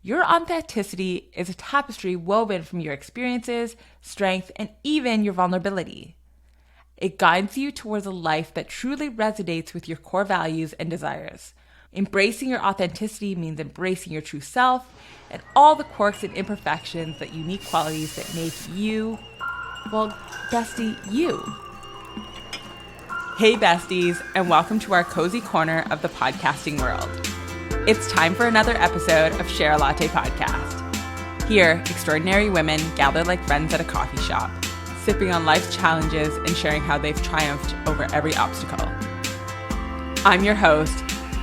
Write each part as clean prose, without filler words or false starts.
Your authenticity is a tapestry woven from your experiences, strength, and even your vulnerability. It guides you towards a life that truly resonates with your core values and desires. Embracing your authenticity means embracing your true self and all the quirks and imperfections, that unique qualities that make you, well, bestie, you. Hey besties, and welcome to our cozy corner of the podcasting world. It's time for another episode of Share a Latte podcast. Here, extraordinary women gather like friends at a coffee shop, sipping on life's challenges and sharing how they've triumphed over every obstacle. I'm your host,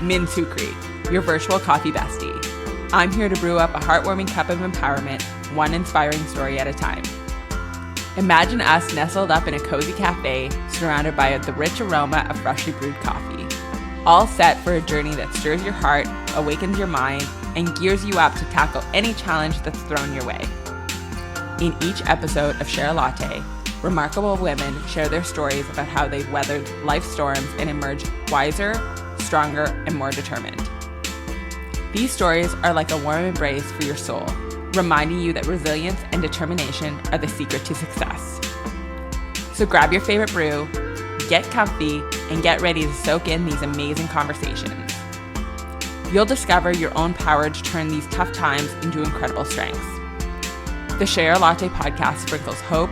Sukree, your virtual coffee bestie. I'm here to brew up a heartwarming cup of empowerment, one inspiring story at a time. Imagine us nestled up in a cozy cafe, surrounded by the rich aroma of freshly brewed coffee, all set for a journey that stirs your heart, awakens your mind, and gears you up to tackle any challenge that's thrown your way. In each episode of Share a Latte, remarkable women share their stories about how they've weathered life's storms and emerged wiser, stronger, and more determined. These stories are like a warm embrace for your soul, reminding you that resilience and determination are the secret to success. So grab your favorite brew, get comfy, and get ready to soak in these amazing conversations. You'll discover your own power to turn these tough times into incredible strengths. The Share a Latte podcast sprinkles hope,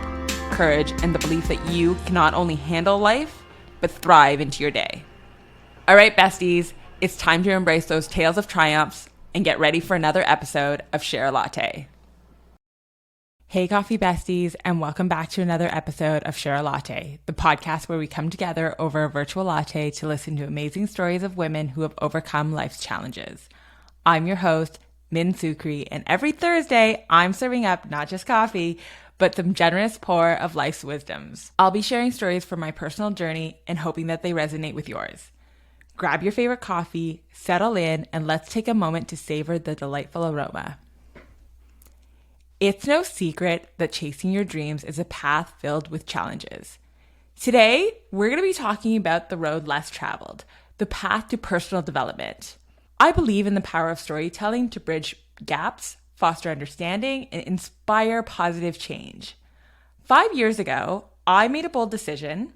courage, and the belief that you can not only handle life, but thrive into your day. All right, besties, it's time to embrace those tales of triumphs and get ready for another episode of Share a Latte. Hey, coffee besties, and welcome back to another episode of Share a Latte, the podcast where we come together over a virtual latte to listen to amazing stories of women who have overcome life's challenges. I'm your host, Sukree, and every Thursday, I'm serving up not just coffee, but some generous pour of life's wisdoms. I'll be sharing stories from my personal journey and hoping that they resonate with yours. Grab your favorite coffee, settle in, and let's take a moment to savor the delightful aroma. It's no secret that chasing your dreams is a path filled with challenges. Today, we're going to be talking about the road less traveled, the path to personal development. I believe in the power of storytelling to bridge gaps, foster understanding, and inspire positive change. 5 years ago, I made a bold decision.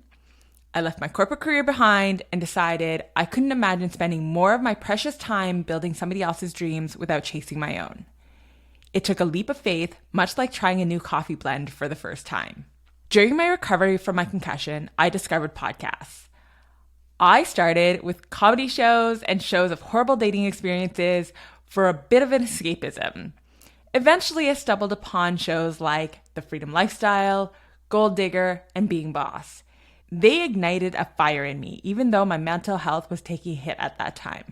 I left my corporate career behind and decided I couldn't imagine spending more of my precious time building somebody else's dreams without chasing my own. It took a leap of faith, much like trying a new coffee blend for the first time. During my recovery from my concussion, I discovered podcasts. I started with comedy shows and shows of horrible dating experiences for a bit of an escapism. Eventually, I stumbled upon shows like The Freedom Lifestyle, Gold Digger, and Being Boss. They ignited a fire in me, even though my mental health was taking a hit at that time.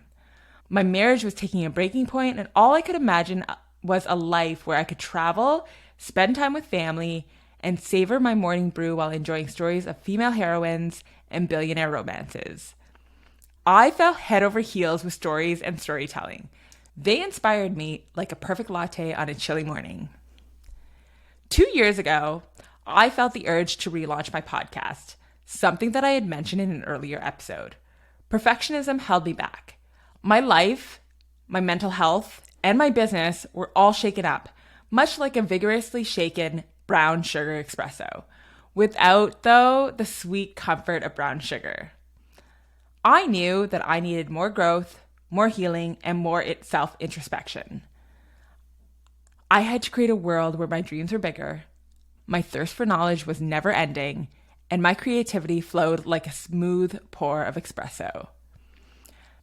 My marriage was taking a breaking point, and all I could imagine was a life where I could travel, spend time with family, and savor my morning brew while enjoying stories of female heroines and billionaire romances. I fell head over heels with stories and storytelling. They inspired me like a perfect latte on a chilly morning. 2 years ago, I felt the urge to relaunch my podcast, something that I had mentioned in an earlier episode. Perfectionism held me back. My life, my mental health, and my business were all shaken up, much like a vigorously shaken brown sugar espresso, without, though, the sweet comfort of brown sugar. I knew that I needed more growth, more healing, and more self-introspection. I had to create a world where my dreams were bigger, my thirst for knowledge was never ending, and my creativity flowed like a smooth pour of espresso.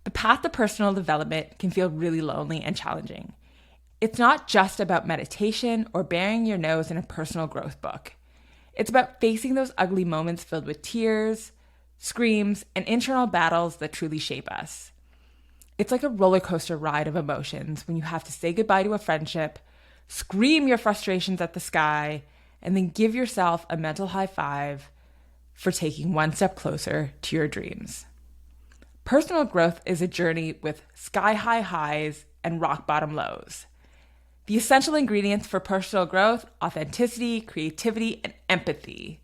The path to personal development can feel really lonely and challenging. It's not just about meditation or burying your nose in a personal growth book. It's about facing those ugly moments filled with tears, screams, and internal battles that truly shape us. It's like a roller coaster ride of emotions when you have to say goodbye to a friendship, scream your frustrations at the sky, and then give yourself a mental high five for taking one step closer to your dreams. Personal growth is a journey with sky-high highs and rock-bottom lows. The essential ingredients for personal growth: authenticity, creativity, and empathy.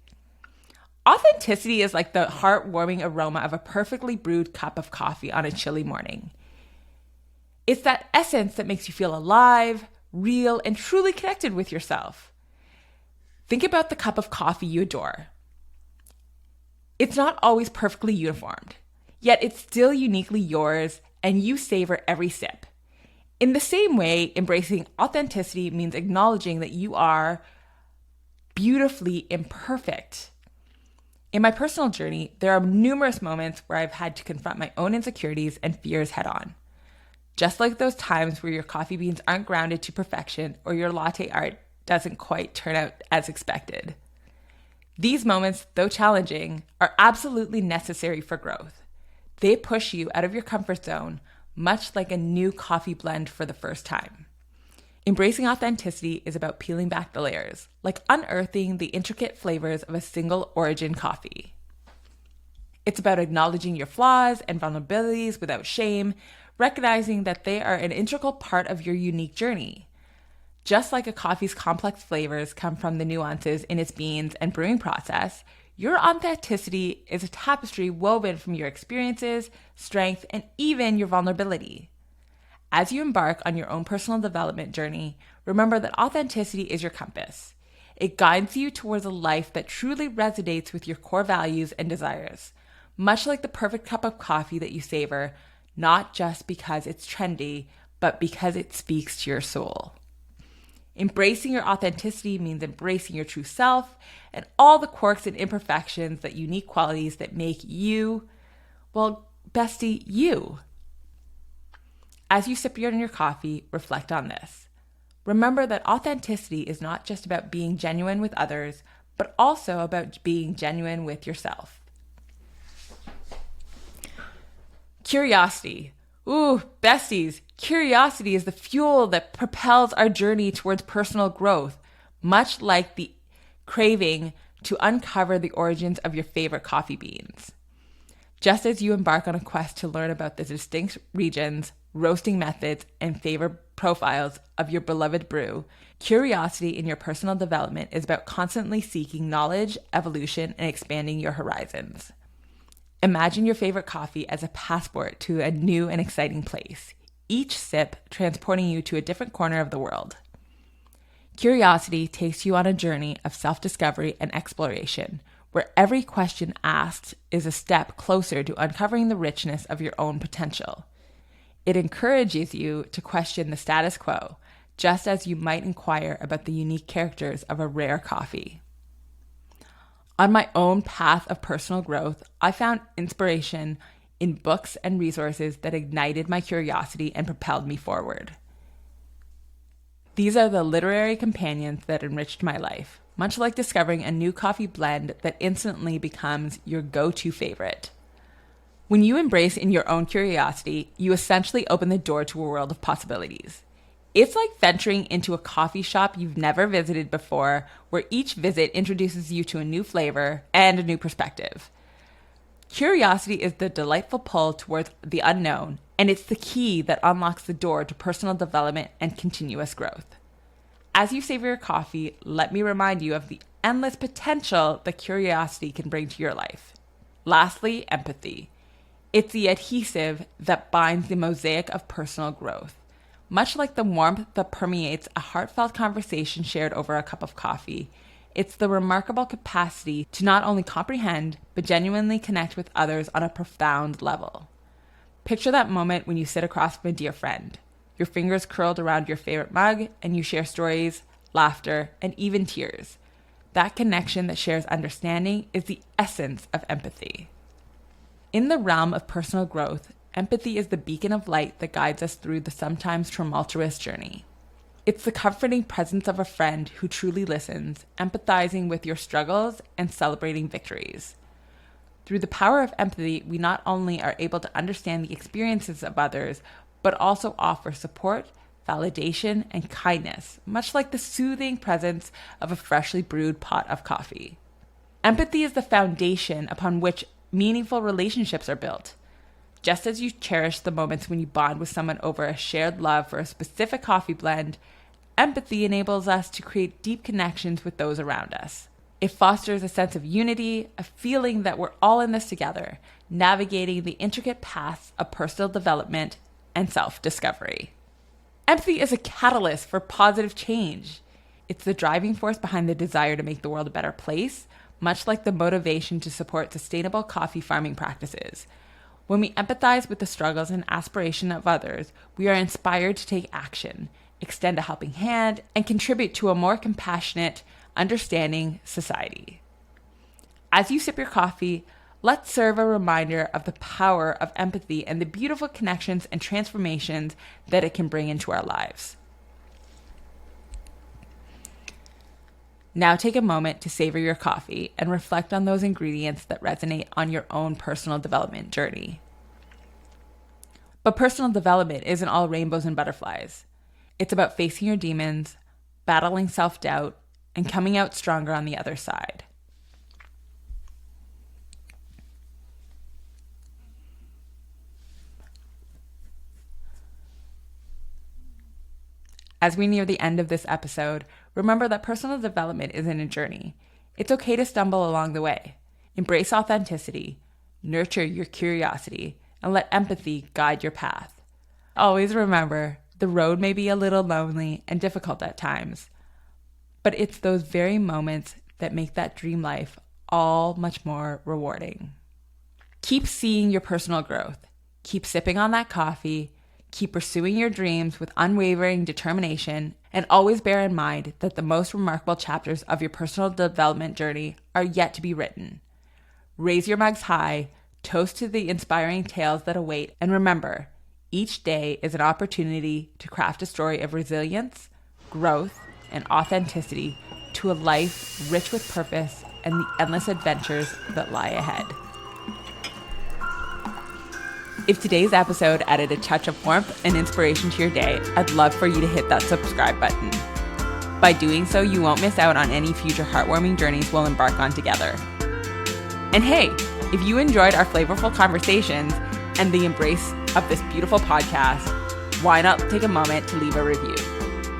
Authenticity is like the heartwarming aroma of a perfectly brewed cup of coffee on a chilly morning. It's that essence that makes you feel alive, real, and truly connected with yourself. Think about the cup of coffee you adore. It's not always perfectly uniformed, yet it's still uniquely yours, and you savor every sip. In the same way, embracing authenticity means acknowledging that you are beautifully imperfect. In my personal journey, there are numerous moments where I've had to confront my own insecurities and fears head on. Just like those times where your coffee beans aren't grounded to perfection or your latte art doesn't quite turn out as expected. These moments, though challenging, are absolutely necessary for growth. They push you out of your comfort zone, much like a new coffee blend for the first time. Embracing authenticity is about peeling back the layers, like unearthing the intricate flavors of a single origin coffee. It's about acknowledging your flaws and vulnerabilities without shame, recognizing that they are an integral part of your unique journey. Just like a coffee's complex flavors come from the nuances in its beans and brewing process, your authenticity is a tapestry woven from your experiences, strength, and even your vulnerability. As you embark on your own personal development journey, remember that authenticity is your compass. It guides you towards a life that truly resonates with your core values and desires, much like the perfect cup of coffee that you savor, not just because it's trendy, but because it speaks to your soul. Embracing your authenticity means embracing your true self and all the quirks and imperfections, that unique qualities that make you, well, bestie, you. As you sip your coffee, reflect on this. Remember that authenticity is not just about being genuine with others, but also about being genuine with yourself. Curiosity. Ooh, besties, curiosity is the fuel that propels our journey towards personal growth, much like the craving to uncover the origins of your favorite coffee beans. Just as you embark on a quest to learn about the distinct regions, roasting methods, and flavor profiles of your beloved brew, curiosity in your personal development is about constantly seeking knowledge, evolution, and expanding your horizons. Imagine your favorite coffee as a passport to a new and exciting place, each sip transporting you to a different corner of the world. Curiosity takes you on a journey of self-discovery and exploration, where every question asked is a step closer to uncovering the richness of your own potential. It encourages you to question the status quo, just as you might inquire about the unique characters of a rare coffee. On my own path of personal growth, I found inspiration in books and resources that ignited my curiosity and propelled me forward. These are the literary companions that enriched my life, much like discovering a new coffee blend that instantly becomes your go-to favorite. When you embrace in your own curiosity, you essentially open the door to a world of possibilities. It's like venturing into a coffee shop you've never visited before, where each visit introduces you to a new flavor and a new perspective. Curiosity is the delightful pull towards the unknown, and it's the key that unlocks the door to personal development and continuous growth. As you savor your coffee, let me remind you of the endless potential that curiosity can bring to your life. Lastly, empathy. It's the adhesive that binds the mosaic of personal growth. Much like the warmth that permeates a heartfelt conversation shared over a cup of coffee, it's the remarkable capacity to not only comprehend, but genuinely connect with others on a profound level. Picture that moment when you sit across from a dear friend, your fingers curled around your favorite mug, and you share stories, laughter, and even tears. That connection that shares understanding is the essence of empathy. In the realm of personal growth, empathy is the beacon of light that guides us through the sometimes tumultuous journey. It's the comforting presence of a friend who truly listens, empathizing with your struggles and celebrating victories. Through the power of empathy, we not only are able to understand the experiences of others, but also offer support, validation, and kindness, much like the soothing presence of a freshly brewed pot of coffee. Empathy is the foundation upon which meaningful relationships are built. Just as you cherish the moments when you bond with someone over a shared love for a specific coffee blend, empathy enables us to create deep connections with those around us. It fosters a sense of unity, a feeling that we're all in this together, navigating the intricate paths of personal development and self-discovery. Empathy is a catalyst for positive change. It's the driving force behind the desire to make the world a better place, much like the motivation to support sustainable coffee farming practices. When we empathize with the struggles and aspiration of others, we are inspired to take action, extend a helping hand, and contribute to a more compassionate, understanding society. As you sip your coffee, let's serve a reminder of the power of empathy and the beautiful connections and transformations that it can bring into our lives. Now take a moment to savor your coffee and reflect on those ingredients that resonate on your own personal development journey. But personal development isn't all rainbows and butterflies. It's about facing your demons, battling self-doubt, and coming out stronger on the other side. As we near the end of this episode, remember that personal development isn't a journey. It's okay to stumble along the way. Embrace authenticity, nurture your curiosity, and let empathy guide your path. Always remember, the road may be a little lonely and difficult at times, but it's those very moments that make that dream life all much more rewarding. Keep seeing your personal growth. Keep sipping on that coffee. Keep pursuing your dreams with unwavering determination, and always bear in mind that the most remarkable chapters of your personal development journey are yet to be written. Raise your mugs high, toast to the inspiring tales that await, and remember, each day is an opportunity to craft a story of resilience, growth, and authenticity to a life rich with purpose and the endless adventures that lie ahead. If today's episode added a touch of warmth and inspiration to your day, I'd love for you to hit that subscribe button. By doing so, you won't miss out on any future heartwarming journeys we'll embark on together. And hey, if you enjoyed our flavorful conversations and the embrace of this beautiful podcast, why not take a moment to leave a review?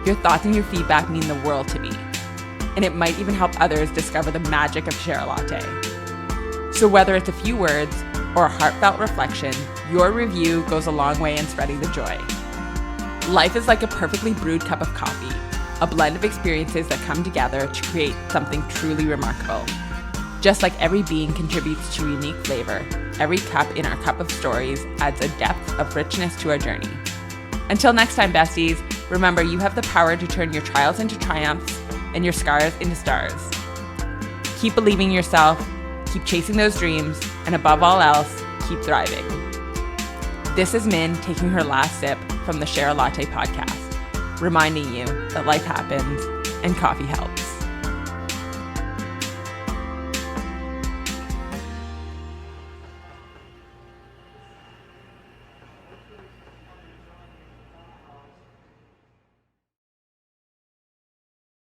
Your thoughts and your feedback mean the world to me, and it might even help others discover the magic of Share a Latte. So whether it's a few words or a heartfelt reflection, your review goes a long way in spreading the joy. Life is like a perfectly brewed cup of coffee, a blend of experiences that come together to create something truly remarkable. Just like every being contributes to a unique flavor, every cup in our cup of stories adds a depth of richness to our journey. Until next time, besties, remember you have the power to turn your trials into triumphs and your scars into stars. Keep believing in yourself, keep chasing those dreams, and above all else, keep thriving. This is Min taking her last sip from the Share a Latte podcast, reminding you that life happens and coffee helps.